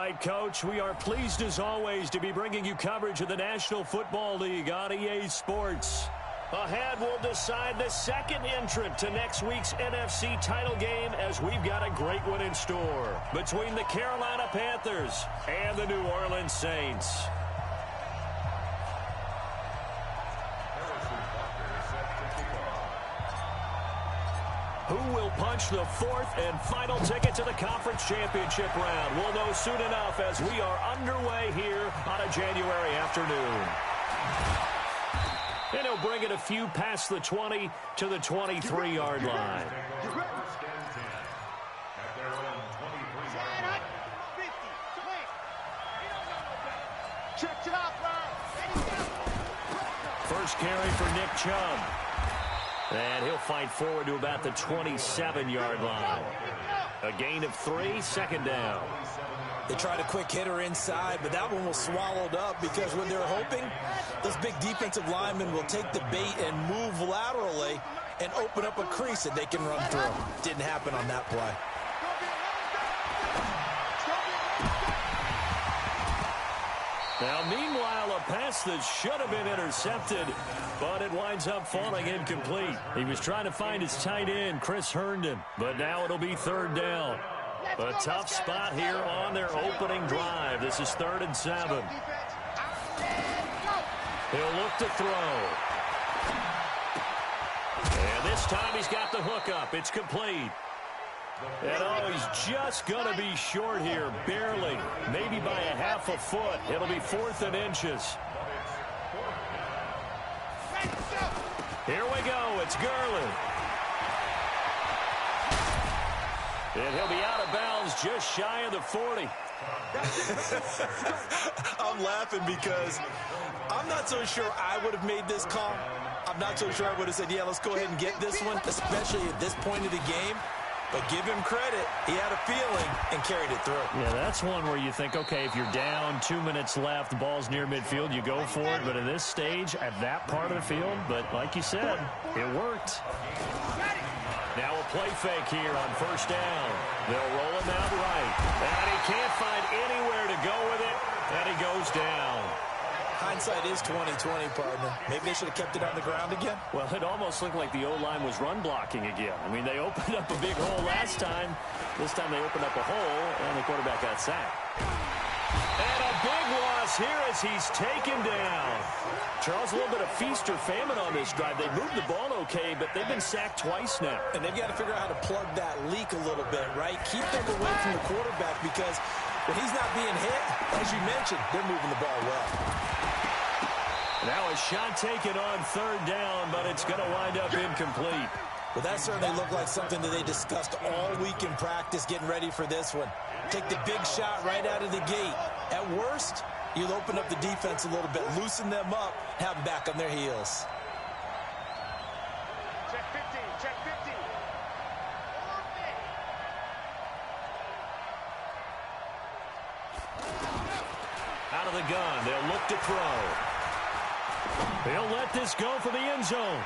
right, Coach. We are pleased, as always, to be bringing you coverage of the National Football League on EA Sports. Ahead, we'll decide the second entrant to next week's NFC title game, as we've got a great one in store between the Carolina Panthers and the New Orleans Saints. Who will punch the fourth and final ticket to the conference championship round? We'll know soon enough as we are underway here on a January afternoon. And he'll bring it a few past the 20 to the 23-yard line. First carry for Nick Chubb. And he'll fight forward to about the 27-yard line. A gain of 3, second down. They tried a quick hitter inside, but that one was swallowed up because when they're hoping, those big defensive linemen will take the bait and move laterally and open up a crease that they can run through. Didn't happen on that play. Now, meanwhile, a pass that should have been intercepted, but it winds up falling incomplete. He was trying to find his tight end, Chris Herndon, but now it'll be third down. A tough spot here on their opening drive. This is 3rd and 7. He'll look to throw. And this time he's got the hook up. It's complete. And oh, he's just going to be short here, barely, maybe by a half a foot. It'll be 4th and inches. Here we go. It's Gurley. And he'll be out of bounds just shy of the 40. I'm laughing because I'm not so sure I would have made this call. I'm not so sure I would have said, yeah, let's go ahead and get this one, especially at this point of the game. But give him credit. He had a feeling and carried it through. Yeah, that's one where you think, okay, if you're down, 2 minutes left, the ball's near midfield, you go for it. But at this stage, at that part of the field, but like you said, it worked. Now a play fake here on first down. They'll roll him out right. And he can't find anywhere to go with it, and he goes down. Hindsight is 20/20, partner. Maybe they should have kept it on the ground again. Well, it almost looked like the O-line was run blocking again. I mean, they opened up a big hole last time. This time they opened up a hole, and the quarterback got sacked. And a big loss here as he's taken down. Charles, a little bit of feast or famine on this drive. They moved the ball okay, but they've been sacked twice now. And they've got to figure out how to plug that leak a little bit, right? Keep them away from the quarterback because when he's not being hit, as you mentioned, they're moving the ball well. Now a shot taken on third down, but it's going to wind up incomplete. Well, that certainly looked like something that they discussed all week in practice, getting ready for this one. Take the big shot right out of the gate. At worst, you'll open up the defense a little bit, loosen them up, have them back on their heels. Check 50, check 50. Out of the gun, they'll look to throw. He'll let this go for the end zone.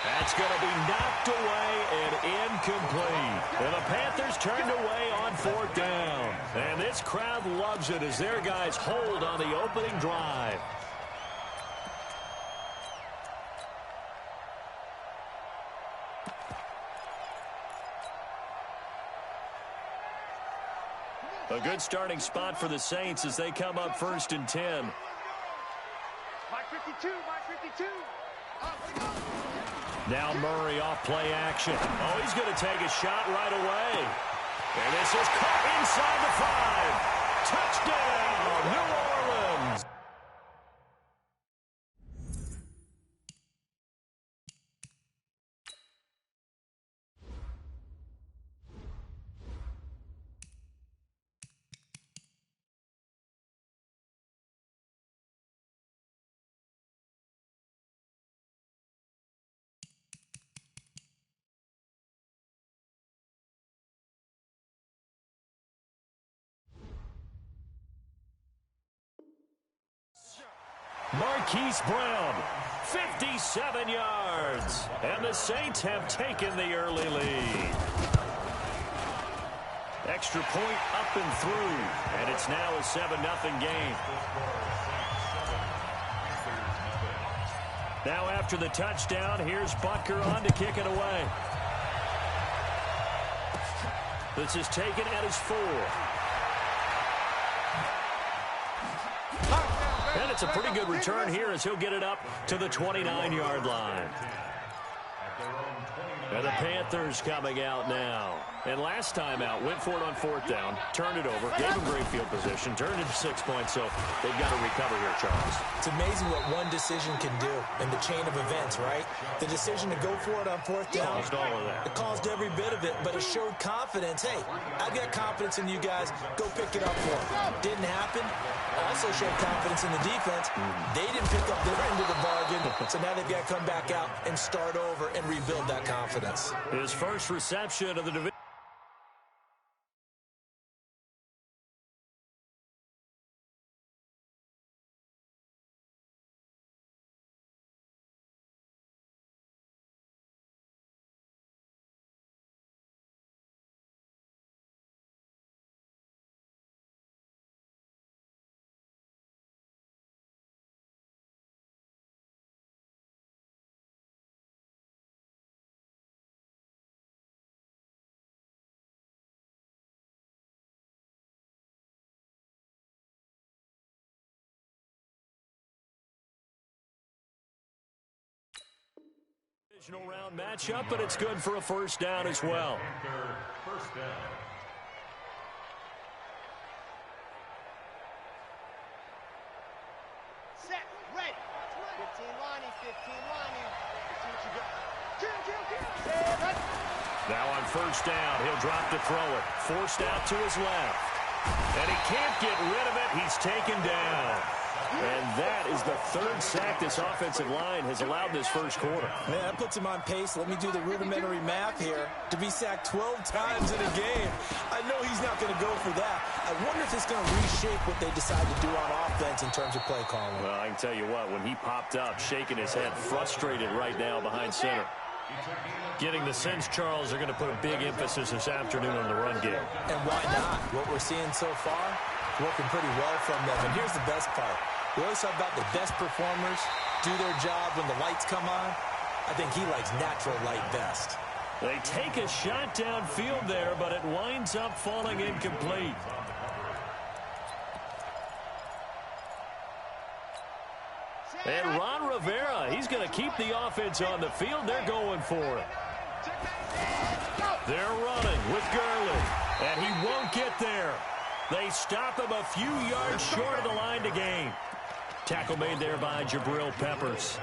That's going to be knocked away and incomplete. And the Panthers turned away on 4th down. And this crowd loves it as their guys hold on the opening drive. A good starting spot for the Saints as they come up 1st and 10. Mike 52, Mike 52. Now Murray off play action. Oh, he's going to take a shot right away. And this is caught inside the 5. Touchdown, New Orleans. Marquise Brown, 57 yards. And the Saints have taken the early lead. Extra point up and through, and it's now a 7-0 game. Now after the touchdown, here's Butker on to kick it away. This is taken at his 4. And it's a pretty good return here as he'll get it up to the 29-yard line. And the Panthers coming out now. And last time out, went for it on 4th down, turned it over, gave him great field position, turned it to 6 points, so they've got to recover here, Charles. It's amazing what one decision can do in the chain of events, right? The decision to go for it on 4th down. Caused all of that. It caused every bit of it, but it showed confidence. Hey, I've got confidence in you guys. Go pick it up for them. Didn't happen. Also showed confidence in the defense. They didn't pick up their end of the bargain, so now they've got to come back out and start over and rebuild that confidence. His first reception of the division. Divisional round matchup, but it's good for a first down as well. First down. Set, ready. 15 lining, 15 lining. Let's see what you got. Kill. Now on first down, he'll drop to throw it. Forced out to his left. And he can't get rid of it. He's taken down. And that is the 3rd sack this offensive line has allowed this first quarter. Man, that puts him on pace. Let me do the rudimentary math here. To be sacked 12 times in a game, I know he's not going to go for that. I wonder if it's going to reshape what they decide to do on offense in terms of play calling. Well, I can tell you what, when he popped up, shaking his head, frustrated right now behind center. Getting the sense, Charles, they're going to put a big emphasis this afternoon on the run game. And why not? What we're seeing so far, working pretty well from them. And here's the best part. We always talk about the best performers do their job when the lights come on. I think he likes natural light best. They take a shot downfield there, but it winds up falling incomplete. And Ron Rivera, he's going to keep the offense on the field. They're going for it. They're running with Gurley, and he won't get there. They stop him a few yards short of the line to gain. Tackle made there by Jabril Peppers.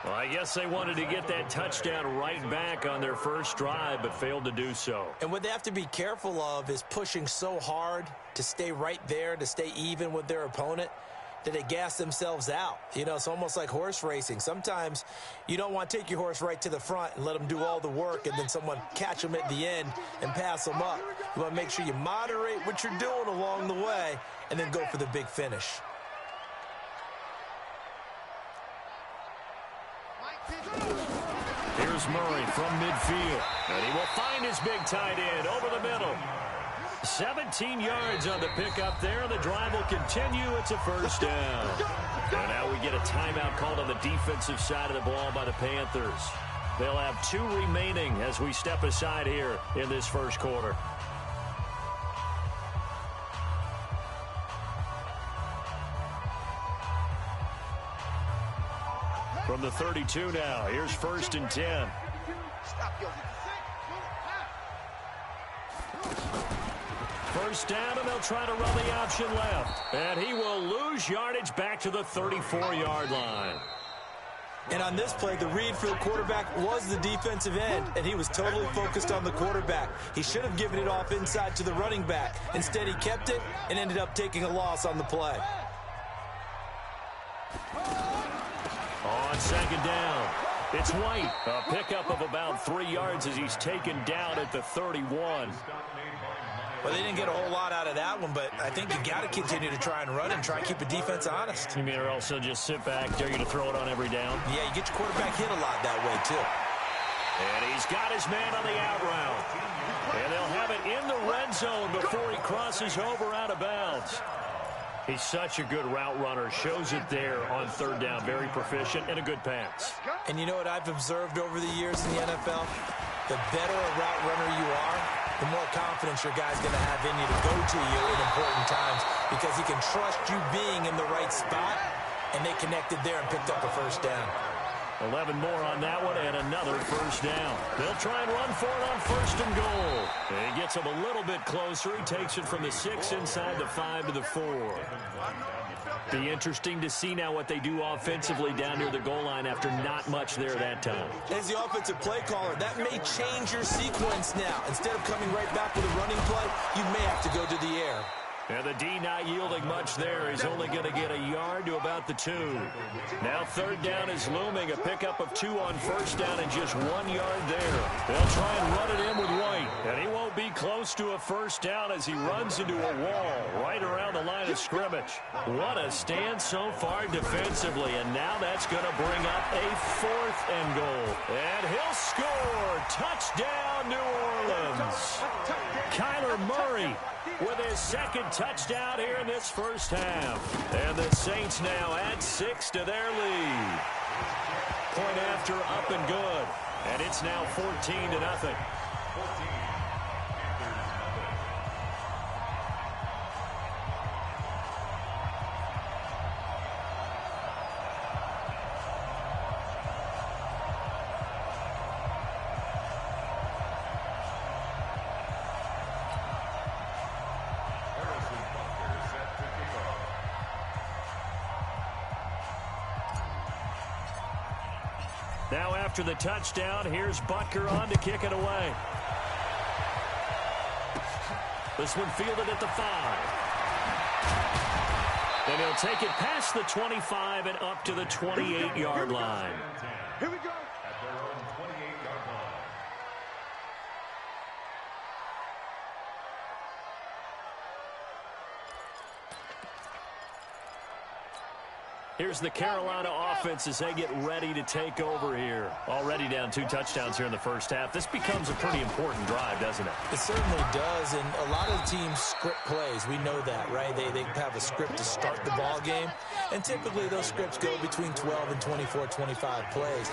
Well, I guess they wanted to get that touchdown right back on their first drive, but failed to do so. And what they have to be careful of is pushing so hard to stay right there, to stay even with their opponent, that they gas themselves out. You know, it's almost like horse racing. Sometimes you don't want to take your horse right to the front and let them do all the work and then someone catch them at the end and pass them up. You want to make sure you moderate what you're doing along the way and then go for the big finish. Here's Murray from midfield. And he will find his big tight end over the middle. 17 yards on the pickup there. The drive will continue. It's a first down. And now we get a timeout called on the defensive side of the ball by the Panthers. They'll have 2 remaining as we step aside here in this first quarter. From the 32 now, here's 1st and 10. First down, and they'll try to run the option left. And he will lose yardage back to the 34-yard line. And on this play, the read for the quarterback was the defensive end, and he was totally focused on the quarterback. He should have given it off inside to the running back. Instead, he kept it and ended up taking a loss on the play. On second down, it's White. A pickup of about 3 yards as he's taken down at the 31. Well, they didn't get a whole lot out of that one, but I think you got to continue to try and run and try and keep the defense honest. You mean or also just sit back, dare you to throw it on every down? Yeah, you get your quarterback hit a lot that way, too. And he's got his man on the out route. And they'll have it in the red zone before he crosses over out of bounds. He's such a good route runner. Shows it there on third down. Very proficient and a good pass. And you know what I've observed over the years in the NFL? The better a route runner you are, the more confidence your guy's going to have in you to go to you in important times because he can trust you being in the right spot, and they connected there and picked up a first down. 11 more on that one and another first down. They'll try and run for it on first and goal. And he gets him a little bit closer. He takes it from the 6 inside the 5 to the 4. Be interesting to see now what they do offensively down near the goal line after not much there that time. As the offensive play caller, that may change your sequence now. Instead of coming right back with a running play, you may have to go to the air. And the D not yielding much there. He's only going to get a yard to about the 2. Now third down is looming. A pickup of 2 on first down and just 1 yard there. They'll try and run it in with White. And he won't be close to a first down as he runs into a wall right around the line of scrimmage. What a stand so far defensively. And now that's going to bring up a 4th and goal. And he'll score. Touchdown, New Orleans. Kyler Murray with his second touchdown here in this first half. And the Saints now add 6 to their lead. Point after up and good. And it's now 14-0. Now after the touchdown, here's Butker on to kick it away. This one fielded at the 5. And he'll take it past the 25 and up to the 28-yard line. Here we go. Here's the Carolina offense as they get ready to take over here. Already down 2 touchdowns here in the first half. This becomes a pretty important drive, doesn't it? It certainly does, and a lot of the teams script plays. We know that, right? They have a script to start the ball game, and typically those scripts go between 12 and 24, 25 plays.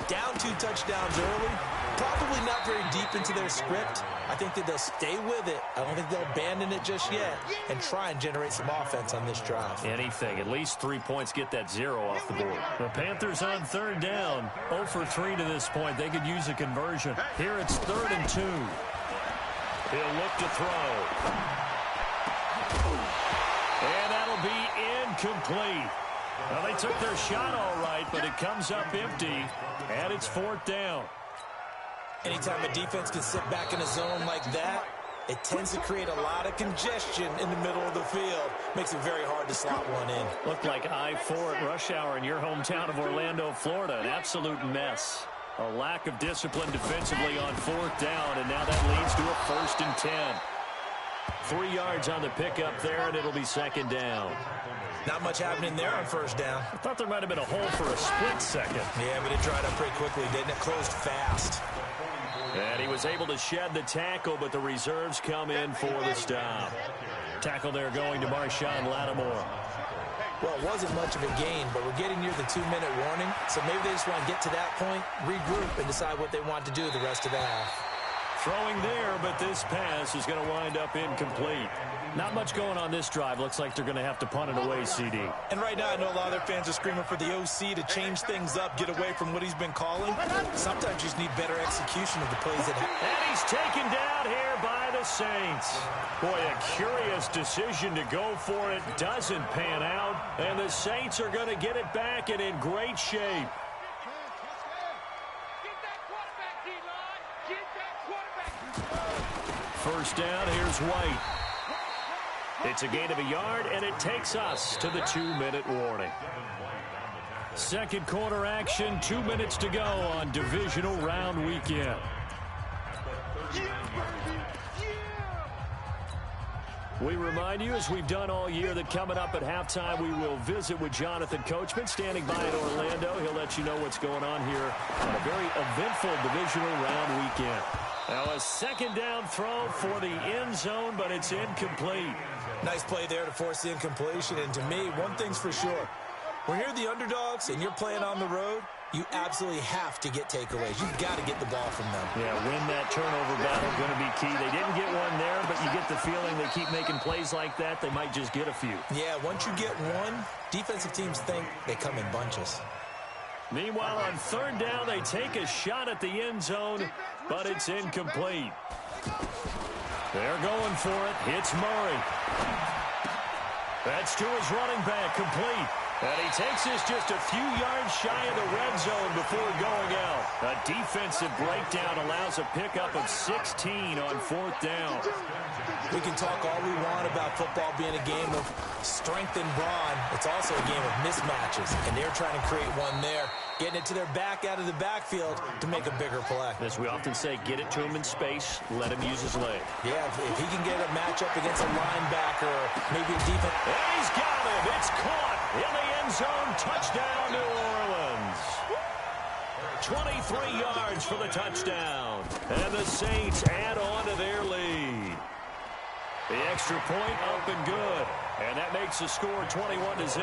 Down 2 touchdowns early, probably not very deep into their script. I think that they'll stay with it. I don't think they'll abandon it just yet and try and generate some offense on this drive. Anything. At least 3 points get that 0 off the board. The Panthers on third down. 0 for 3 to this point. They could use a conversion. Here it's 3rd and 2. He'll look to throw. And that'll be incomplete. Well, they took their shot all right, but it comes up empty, and it's 4th down. Anytime a defense can sit back in a zone like that, it tends to create a lot of congestion in the middle of the field. Makes it very hard to slot one in. Looked like I-4 at rush hour in your hometown of Orlando, Florida. An absolute mess. A lack of discipline defensively on 4th down, and now that leads to a 1st and 10. 3 yards on the pickup there, and it'll be 2nd down. Not much happening there on 1st down. I thought there might have been a hole for a split second. Yeah, but it dried up pretty quickly, didn't it? Closed fast. And he was able to shed the tackle, but the reserves come in for the stop. Tackle there going to Marshawn Lattimore. Well, it wasn't much of a gain, but we're getting near the 2-minute warning, so maybe they just want to get to that point, regroup, and decide what they want to do the rest of the half. Throwing there, but this pass is going to wind up incomplete. Not much going on this drive. Looks like they're going to have to punt it away, CD. And right now, I know a lot of their fans are screaming for the OC to change things up, get away from what he's been calling. Sometimes you just need better execution of the plays that happen. And he's taken down here by the Saints. Boy, a curious decision to go for it. Doesn't pan out. And the Saints are going to get it back and in great shape. First down, here's White. It's a gain of a yard, and it takes us to the 2-minute warning. Second quarter action, 2 minutes to go on divisional round weekend. We remind you, as we've done all year, that coming up at halftime, we will visit with Jonathan Coachman, standing by in Orlando. He'll let you know what's going on here on a very eventful divisional round weekend. Now a second down throw for the end zone, but it's incomplete. Nice play there to force the incompletion. And to me, one thing's for sure. When you're the underdogs and you're playing on the road, you absolutely have to get takeaways. You've got to get the ball from them. Yeah, win that turnover battle going to be key. They didn't get one there, but you get the feeling they keep making plays like that, they might just get a few. Yeah, once you get one, defensive teams think they come in bunches. Meanwhile, on third down, they take a shot at the end zone, but it's incomplete. They're going for it. It's Murray. That's to his running back, complete. And he takes this just a few yards shy of the red zone before going out. A defensive breakdown allows a pickup of 16 on fourth down. We can talk all we want about football being a game of strength and brawn. It's also a game of mismatches, and they're trying to create one there, getting it to their back out of the backfield to make a bigger play. As we often say, get it to him in space, let him use his leg. Yeah, if he can get a matchup against a linebacker or maybe a defense. And he's got him. It's caught in the end zone. Touchdown, New Orleans. 23 yards for the touchdown. And the Saints add on to their lead. The extra point up and good. And that makes the score 21-0.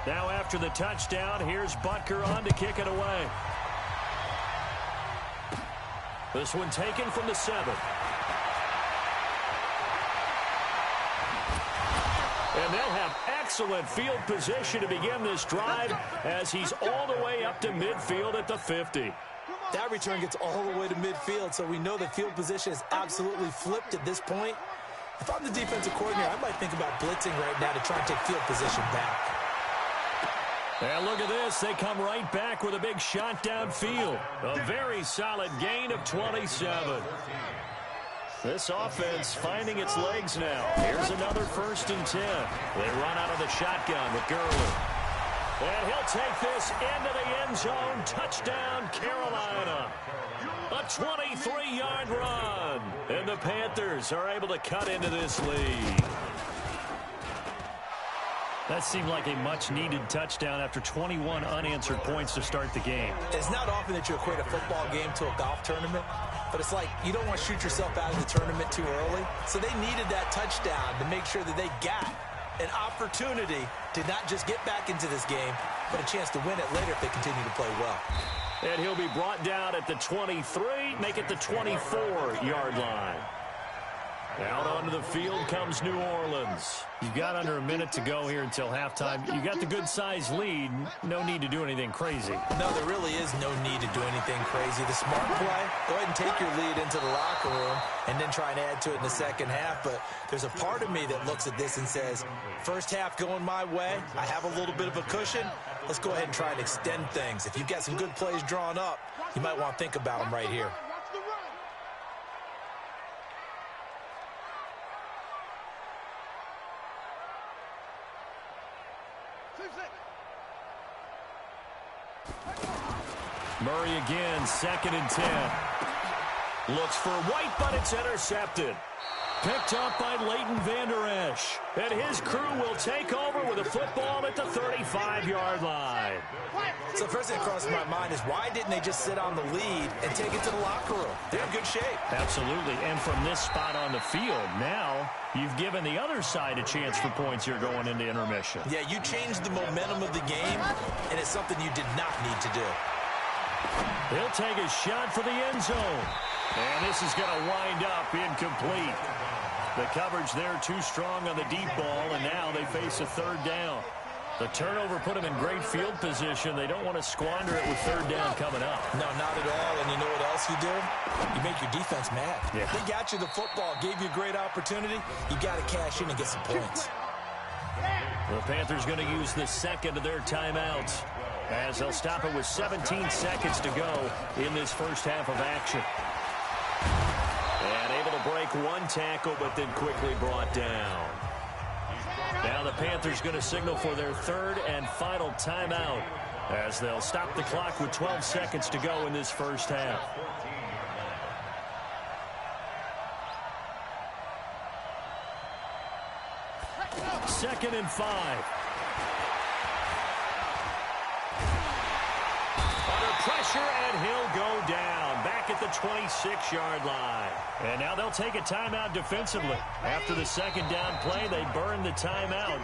Now after the touchdown, here's Butker on to kick it away. This one taken from the 7. And they'll have excellent field position to begin this drive as he's all the way up to midfield at the 50. That return gets all the way to midfield, so we know the field position is absolutely flipped at this point. If I'm the defensive coordinator, I might think about blitzing right now to try and take field position back. And look at this. They come right back with a big shot downfield. A very solid gain of 27. This offense finding its legs now. Here's another 1st and 10. They run out of the shotgun with Gurley. And he'll take this into the end zone. Touchdown, Carolina. A 23-yard run. And the Panthers are able to cut into this lead. That seemed like a much-needed touchdown after 21 unanswered points to start the game. It's not often that you equate a football game to a golf tournament, but it's like you don't want to shoot yourself out of the tournament too early. So they needed that touchdown to make sure that they got an opportunity to not just get back into this game, but a chance to win it later if they continue to play well. And he'll be brought down at the 23, make it the 24-yard line. Out onto the field comes New Orleans. You've got under a minute to go here until halftime. You got the good-sized lead. No need to do anything crazy. No, there really is no need to do anything crazy. The smart play, go ahead and take your lead into the locker room and then try and add to it in the second half. But there's a part of me that looks at this and says, first half going my way, I have a little bit of a cushion. Let's go ahead and try and extend things. If you've got some good plays drawn up, you might want to think about them right here. Murray again, 2nd and 10. Looks for White, but it's intercepted. Picked up by Leighton Vander Esch. And his crew will take over with a football at the 35-yard line. So first thing that crosses my mind is why didn't they just sit on the lead and take it to the locker room? They're in good shape. Absolutely. And from this spot on the field, now you've given the other side a chance for points here going into intermission. Yeah, you changed the momentum of the game, and it's something you did not need to do. He'll take a shot for the end zone. And this is going to wind up incomplete. The coverage there too strong on the deep ball, and now they face a 3rd down. The turnover put them in great field position. They don't want to squander it with 3rd down coming up. No, not at all. And you know what else you do? You make your defense mad. Yeah. They got you the football, gave you a great opportunity. You got to cash in and get some points. The Panthers going to use the 2nd of their timeouts as they'll stop it with 17 seconds to go in this first half of action. And able to break one tackle, but then quickly brought down. Now the Panthers going to signal for their 3rd and final timeout as they'll stop the clock with 12 seconds to go in this first half. Second and 5. pressure, and he'll go down back at the 26-yard line. And now they'll take a timeout defensively. After the second down play, they burn the timeout,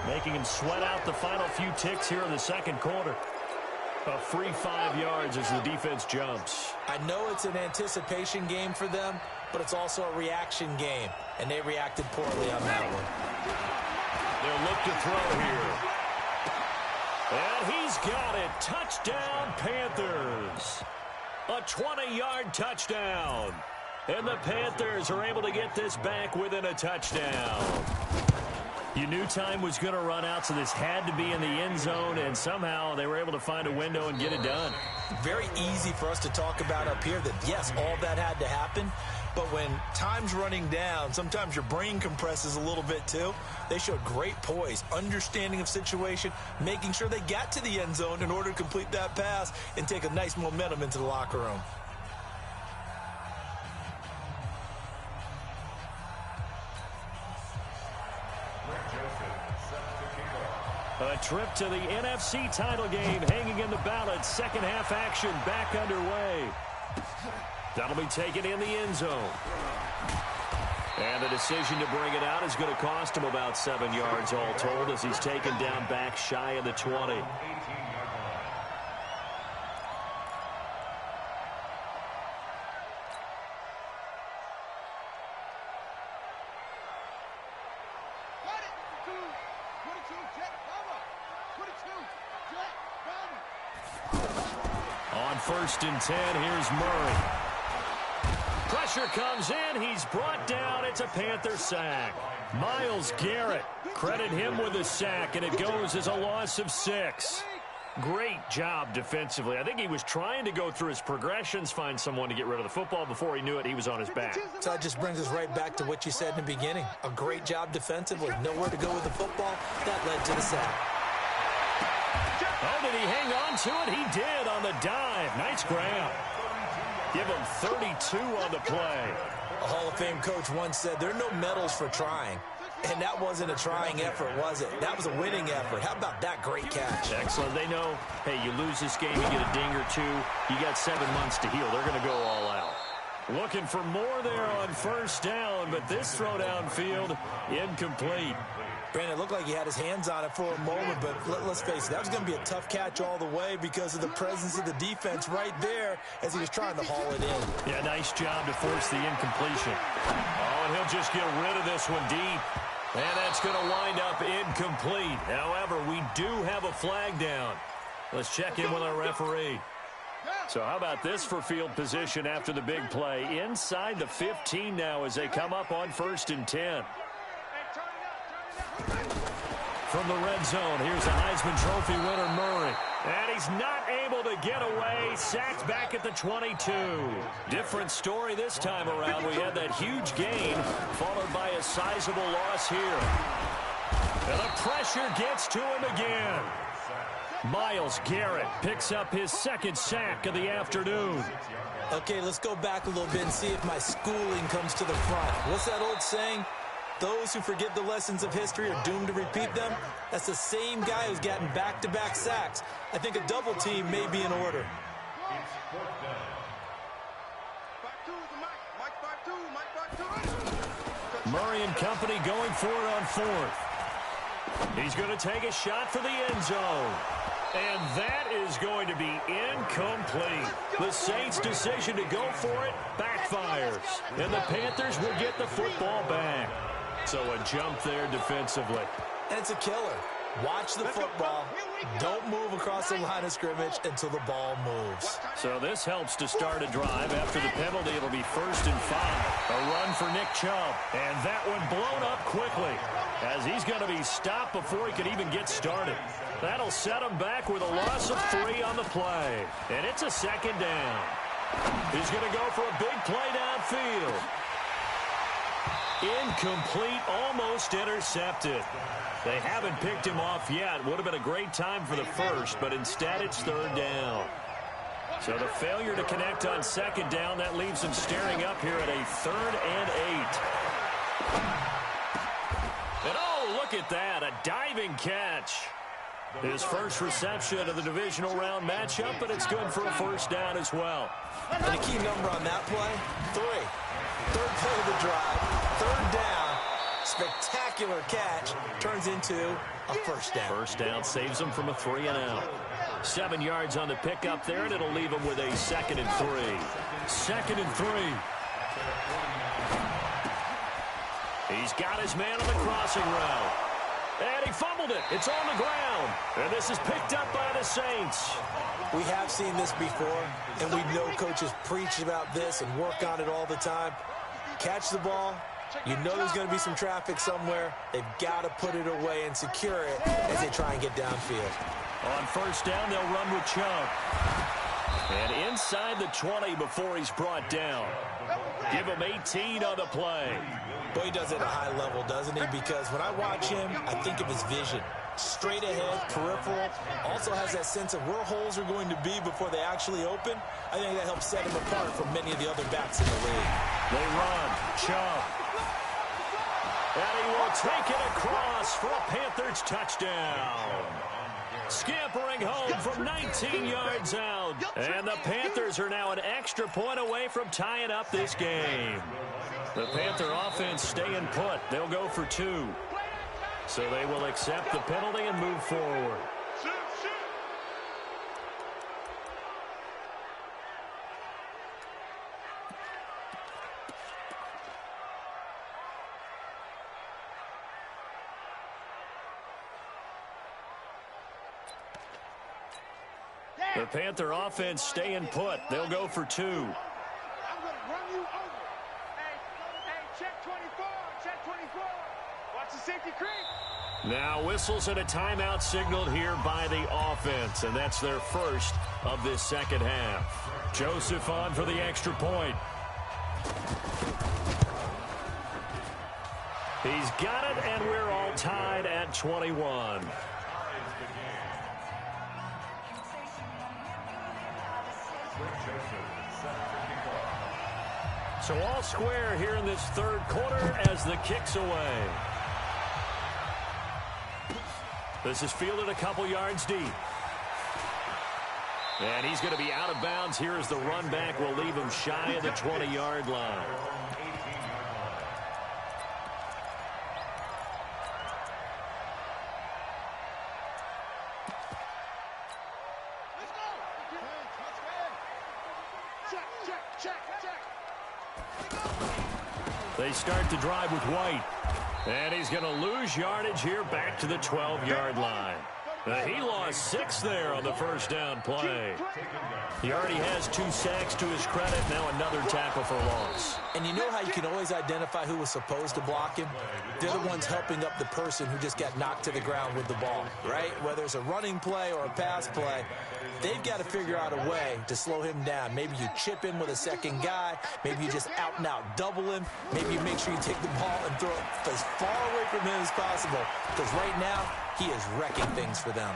making him sweat out the final few ticks here in the second quarter. A free 5 yards as the defense jumps. I know it's an anticipation game for them, but it's also a reaction game, and they reacted poorly on that one. They'll look to throw here. And he's got it. Touchdown, Panthers. A 20-yard touchdown. And the Panthers are able to get this back within a touchdown. You knew time was going to run out, so this had to be in the end zone, and somehow they were able to find a window and get it done. Very easy for us to talk about up here that, yes, all that had to happen, but when time's running down, sometimes your brain compresses a little bit too. They showed great poise, understanding of situation, making sure they got to the end zone in order to complete that pass and take a nice momentum into the locker room. A trip to the NFC title game hanging in the balance. Second half action back underway. That'll be taken in the end zone. And the decision to bring it out is going to cost him about 7 yards all told as he's taken down back shy of the 20. On 1st and 10, here's Murray. Pressure comes in. He's brought down. It's a Panther sack. Myles Garrett, credit him with a sack, and it goes as a loss of 6. Great job defensively. I think he was trying to go through his progressions, find someone to get rid of the football. Before he knew it, he was on his back. So that just brings us right back to what you said in the beginning. A great job defensively. Nowhere to go with the football. That led to the sack. Oh, did he hang on to it? He did on the dive. Nice grab. Give him 32 on the play. A Hall of Fame coach once said, there are no medals for trying. And that wasn't a trying effort, was it? That was a winning effort. How about that great catch? Excellent. They know, hey, you lose this game, you get a ding or two. You got 7 months to heal. They're going to go all out. Looking for more there on 1st down, but this throw downfield, incomplete. Brandon, it looked like he had his hands on it for a moment, but let's face it, that was going to be a tough catch all the way because of the presence of the defense right there as he was trying to haul it in. Yeah, nice job to force the incompletion. Oh, and he'll just get rid of this one deep. And that's going to wind up incomplete. However, we do have a flag down. Let's check in with our referee. So how about this for field position after the big play? Inside the 15 now as they come up on 1st and 10. From the red zone, here's the Heisman Trophy winner, Murray. And he's not able to get away. Sacked back at the 22. Different story this time around. We had that huge gain, followed by a sizable loss here. And the pressure gets to him again. Myles Garrett picks up his 2nd sack of the afternoon. Okay, let's go back a little bit and see if my schooling comes to the front. What's that old saying? Those who forget the lessons of history are doomed to repeat them. That's the same guy who's gotten back-to-back sacks. I think a double team may be in order. Murray and company going for it on 4th. He's going to take a shot for the end zone. And that is going to be incomplete. The Saints' decision to go for it backfires. And the Panthers will get the football back. So a jump there defensively. And it's a killer. Watch the football. Don't move across the line of scrimmage until the ball moves. So this helps to start a drive. After the penalty, it'll be 1st and 5. A run for Nick Chubb. And that one blown up quickly as he's going to be stopped before he could even get started. That'll set him back with a loss of 3 on the play. And it's a 2nd down. He's going to go for a big play downfield. Incomplete, almost intercepted. They haven't picked him off yet. Would have been a great time for the first, but instead it's 3rd down. So the failure to connect on 2nd down, that leaves him staring up here at a 3rd and 8. And oh, look at that, a diving catch. His first reception of the divisional round matchup, but it's good for a first down as well. And a key number on that play, 3. Third play of the drive, third down, spectacular catch, turns into a first down. First down saves him from a 3 and out. 7 yards on the pickup there, and it'll leave him with a 2nd and 3. 2nd and 3. He's got his man on the crossing route. And he fumbled it. It's on the ground. And this is picked up by the Saints. We have seen this before, and we know coaches preach about this and work on it all the time. Catch the ball. You know there's going to be some traffic somewhere. They've got to put it away and secure it as they try and get downfield. On first down, they'll run with Chubb. And inside the 20 before he's brought down. Give him 18 on the play. Boy, he does it at a high level, doesn't he? Because when I watch him, I think of his vision. Straight ahead, peripheral. Also has that sense of where holes are going to be before they actually open. I think that helps set him apart from many of the other backs in the league. They run. Chubb. And he will take it across for a Panthers touchdown. Scampering home from 19 yards out. And the Panthers are now an extra point away from tying up this game. The Panther offense staying put. They'll go for 2. So they will accept the penalty and move forward. The Panther offense staying put. They'll go for 2. I'm going to run you over. Hey, check 24, check 24. Watch the safety creep. Now whistles and a timeout signaled here by the offense, and that's their first of this second half. Joseph on for the extra point. He's got it, and we're all tied at 21. So all square here in this third quarter as the kick's away. This is fielded a couple yards deep. And he's going to be out of bounds here as the run back will leave him shy of the 20-yard line. They start the drive with White. And he's going to lose yardage here back to the 12-yard line. He lost 6 there on the first down play. He already has 2 sacks to his credit. Now another tackle for loss. And you know how you can always identify who was supposed to block him? They're the ones helping up the person who just got knocked to the ground with the ball, right? Whether it's a running play or a pass play, they've got to figure out a way to slow him down. Maybe you chip in with a second guy. Maybe you just out and out double him. Maybe you make sure you take the ball and throw it as far away from him as possible. Because right now, he is wrecking things for them.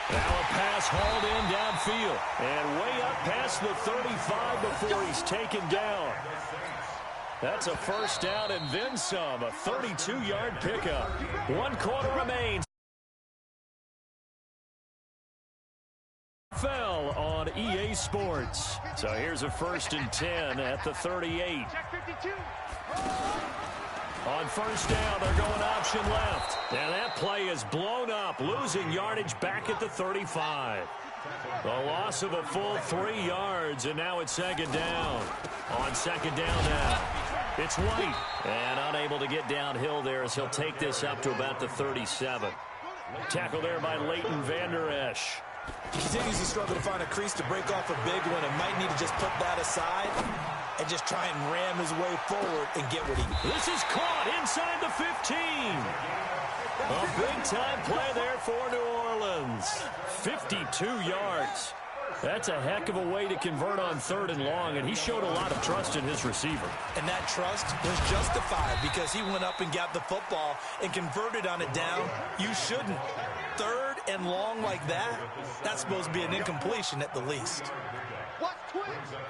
Now a pass hauled in downfield. And way up past the 35 before he's taken down. That's a first down and then some. A 32-yard pickup. 1 quarter remains. Fell on EA Sports. So here's a 1st and 10 at the 38. On first down, they're going option left. And that play is blown up, losing yardage back at the 35. The loss of a full 3 yards, and now it's 2nd down. On 2nd down now, it's White. And unable to get downhill there as he'll take this up to about the 37. Tackle there by Leighton Vander Esch. He continues to struggle to find a crease to break off a big one and might need to just put that aside and just try and ram his way forward and get what he needs. This is caught inside the 15. A big-time play there for New Orleans. 52 yards. That's a heck of a way to convert on 3rd and long, and he showed a lot of trust in his receiver. And that trust was justified because he went up and got the football and converted on it down. You shouldn't. 3rd and long like that, that's supposed to be an incompletion at the least. Watch Twix.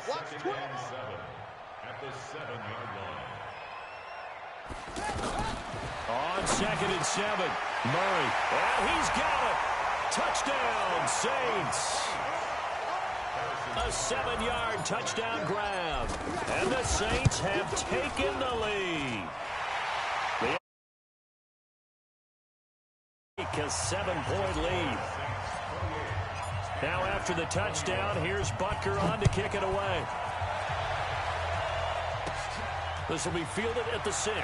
Watch Twix. On on 2nd and 7. Murray, and he's got it. Touchdown, Saints. A 7-yard touchdown grab. And the Saints have taken the lead. A 7-point lead. Now after the touchdown, here's Butker on to kick it away. This will be fielded at the 6.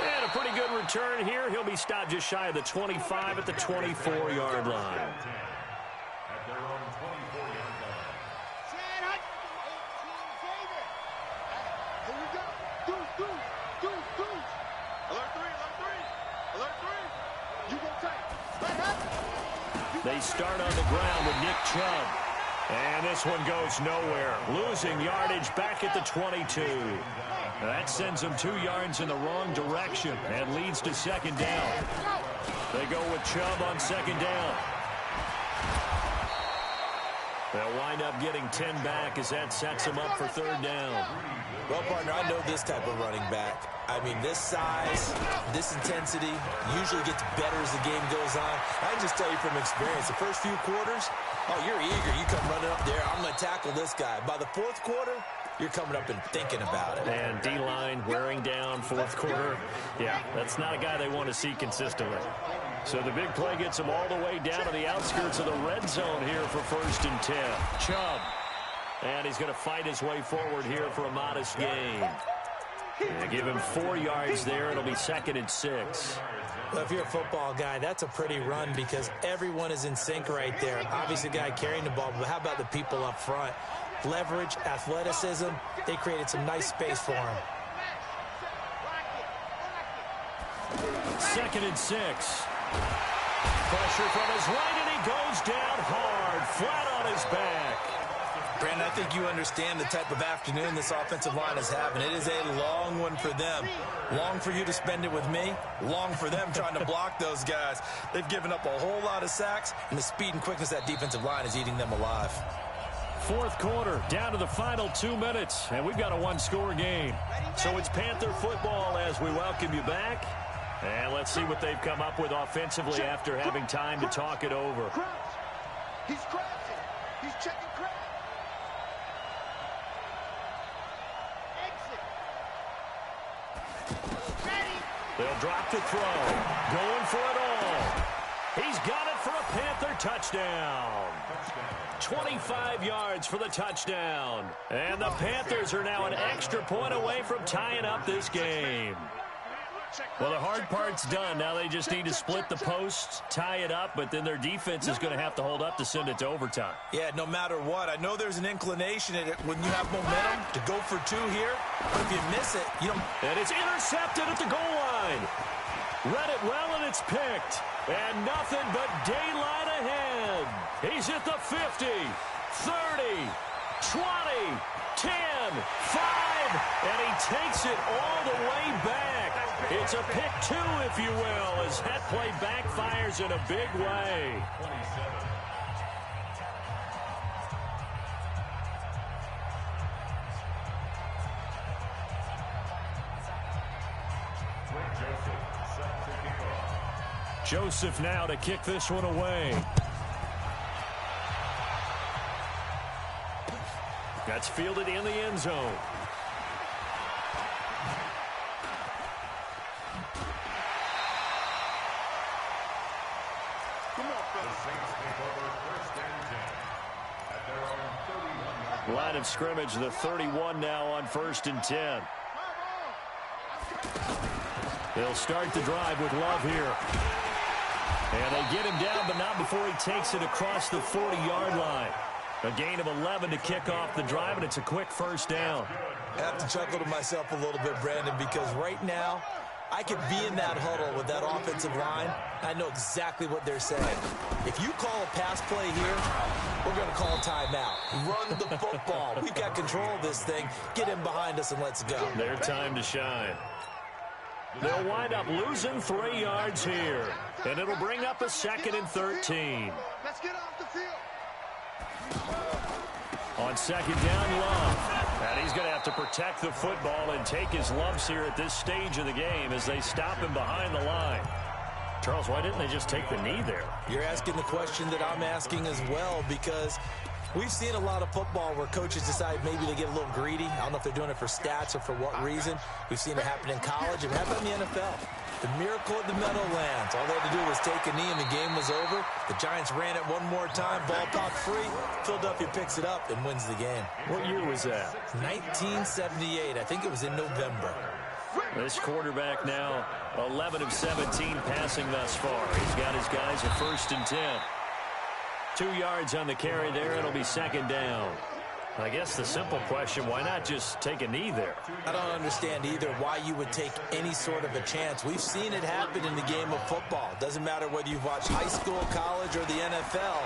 And a pretty good return here. He'll be stopped just shy of the 25 at the 24-yard line. They start on the ground with Nick Chubb. And this one goes nowhere. Losing yardage back at the 22. That sends them 2 yards in the wrong direction and leads to 2nd down. They go with Chubb on 2nd down. They'll wind up getting 10 back as that sets them up for 3rd down. Well, partner, I know this type of running back. I mean, this size, this intensity usually gets better as the game goes on. I can just tell you from experience, the first few quarters, oh, you're eager. You come running up there, I'm going to tackle this guy. By the 4th quarter, you're coming up and thinking about it. And D-line wearing down 4th quarter. Yeah, that's not a guy they want to see consistently. So the big play gets him all the way down to the outskirts of the red zone here for 1st and 10. Chubb. And he's going to fight his way forward here for a modest gain. And give him 4 yards there. It'll be 2nd and 6. Well, if you're a football guy, that's a pretty run because everyone is in sync right there. Obviously, the guy carrying the ball, but how about the people up front? Leverage, athleticism, they created some nice space for him. 2nd and 6. Pressure from his right, and he goes down hard, flat on his back. Brandon, I think you understand the type of afternoon this offensive line is having. It is a long one for them. Long for you to spend it with me. Long for them trying to block those guys. They've given up a whole lot of sacks, and the speed and quickness of that defensive line is eating them alive. 4th quarter, down to the final 2 minutes, and we've got a 1-score game. So it's Panther football as we welcome you back. And let's see what they've come up with offensively after having time to talk it over. He's crouching. He's checking crouch. They'll drop the throw. Going for it all. He's got it for a Panther touchdown. 25 yards for the touchdown. And the Panthers are now an extra point away from tying up this game. Well, the hard part's done. Now they just need to split the posts, tie it up, but then their defense is going to have to hold up to send it to overtime. Yeah, no matter what. I know there's an inclination in it when you have momentum to go for 2 here, but if you miss it, you don't. And it's intercepted at the goal line. Read it well, and it's picked. And nothing but daylight ahead. He's at the 50, 30, 20, 10, 5, and he takes it all the way back. It's a pick 2, if you will, as that play backfires in a big way. Joseph now to kick this one away. That's fielded in the end zone. Line of scrimmage, the 31 now on 1st and 10. They'll start the drive with Love here. And they get him down, but not before he takes it across the 40-yard line. A gain of 11 to kick off the drive, and it's a quick 1st down. I have to chuckle to myself a little bit, Brandon, because right now, I could be in that huddle with that offensive line. I know exactly what they're saying. If you call a pass play here, we're going to call a timeout. Run the football. We've got control of this thing. Get him behind us and let's go. Their time to shine. They'll wind up losing 3 yards here. And it'll bring up a 2nd and 13. Let's get off the field. On 2nd down, Love. And he's going to have to protect the football and take his lumps here at this stage of the game as they stop him behind the line. Charles, why didn't they just take the knee there? You're asking the question that I'm asking as well, because we've seen a lot of football where coaches decide maybe they get a little greedy. I don't know if they're doing it for stats or for what reason. We've seen it happen in college and happen in the NFL. The miracle at the Meadowlands. All they had to do was take a knee and the game was over. The Giants ran it one more time. Ball popped free. Philadelphia picks it up and wins the game. What year was that? 1978. I think it was in November. This quarterback now 11 of 17 passing thus far. He's got his guys at 1st and 10. 2 yards on the carry there. It'll be 2nd down. I guess the simple question, why not just take a knee there? I don't understand either why you would take any sort of a chance. We've seen it happen in the game of football. Doesn't matter whether you've watched high school, college, or the NFL.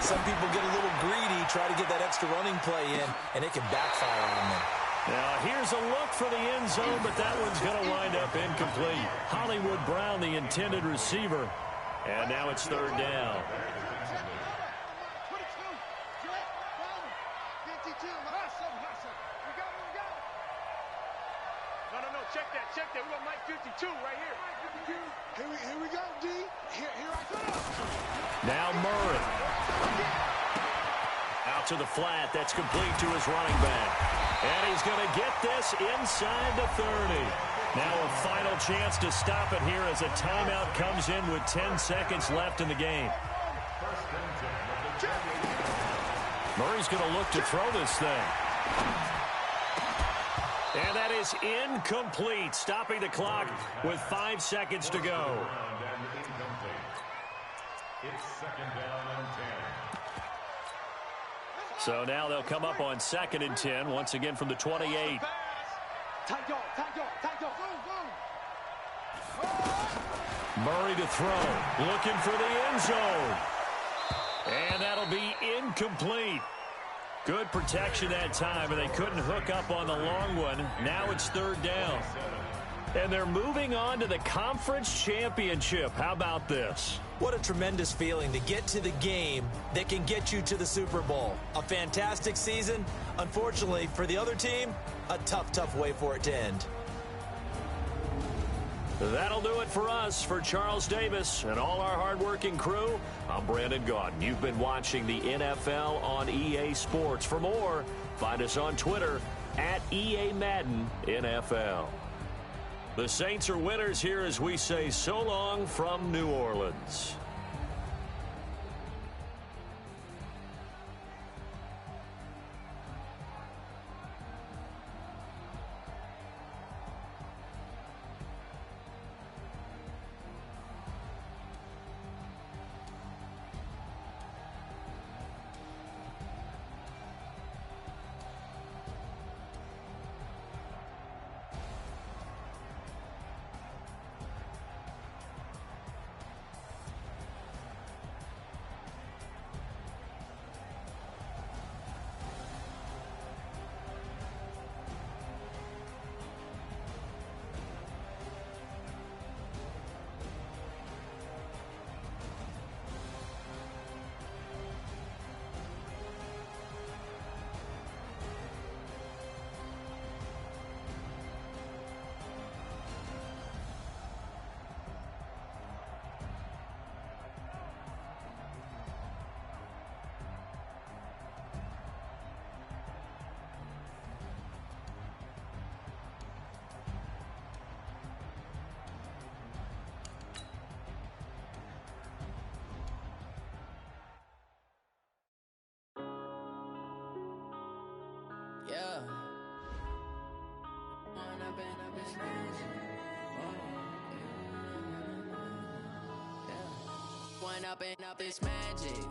Some people get a little greedy, try to get that extra running play in, and it can backfire on them. Now, here's a look for the end zone, but that one's going to wind up incomplete. Hollywood Brown, the intended receiver. And now it's 3rd down. Check that. We got Mike 52 right here. Here we go, D. Here I come. Now Murray. Out to the flat. That's complete to his running back. And he's going to get this inside the 30. Now a final chance to stop it here as a timeout comes in with 10 seconds left in the game. Murray's going to look to throw this thing. And that is incomplete, stopping the clock with 5 seconds to go. It's 2nd down and 10. So now they'll come up on 2nd and 10, once again from the 28. Murray to throw, looking for the end zone. And that'll be incomplete. Good protection that time, and they couldn't hook up on the long one. Now it's 3rd down. And they're moving on to the conference championship. How about this? What a tremendous feeling to get to the game that can get you to the Super Bowl. A fantastic season. Unfortunately, for the other team, a tough way for it to end. That'll do it for us. For Charles Davis and all our hardworking crew, I'm Brandon Gaudin. You've been watching the NFL on EA Sports. For more, find us on Twitter at EA Madden NFL. The Saints are winners here as we say so long from New Orleans. Yeah. One up and up is magic.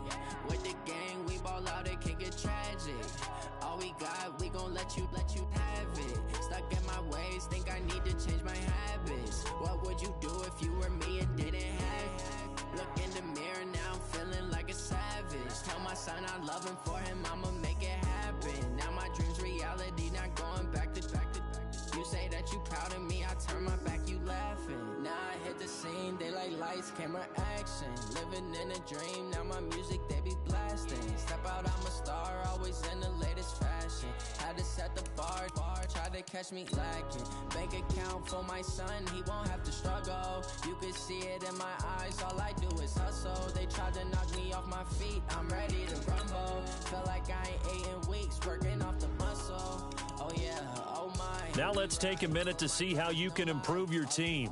With the gang, we ball out, it can get tragic. All we got, we gon' let you have it. Stuck in my ways, think I need to change my habits. What would you do if you were me and didn't have it? Look in the mirror, now I'm feeling like a savage. Tell my son I love him, for him I'ma make it happen. Now my dream's reality, not going back to. You say that you proud of me, I turn my back, you laughing. Now I hit the scene, they like lights, camera, action. Living in a dream, now my music, they be blasting. lasting. Step out, I'm a star, always in the latest fashion. Had to set the bar, try to catch me lacking. Bank account for my son, he won't have to struggle. You can see it in my eyes, all I do is hustle. They tried to knock me off my feet, I'm ready to rumble. Feel like I ain't ate in weeks, working off the muscle. Oh yeah, oh my. Now let's take a minute to see how you can improve your team.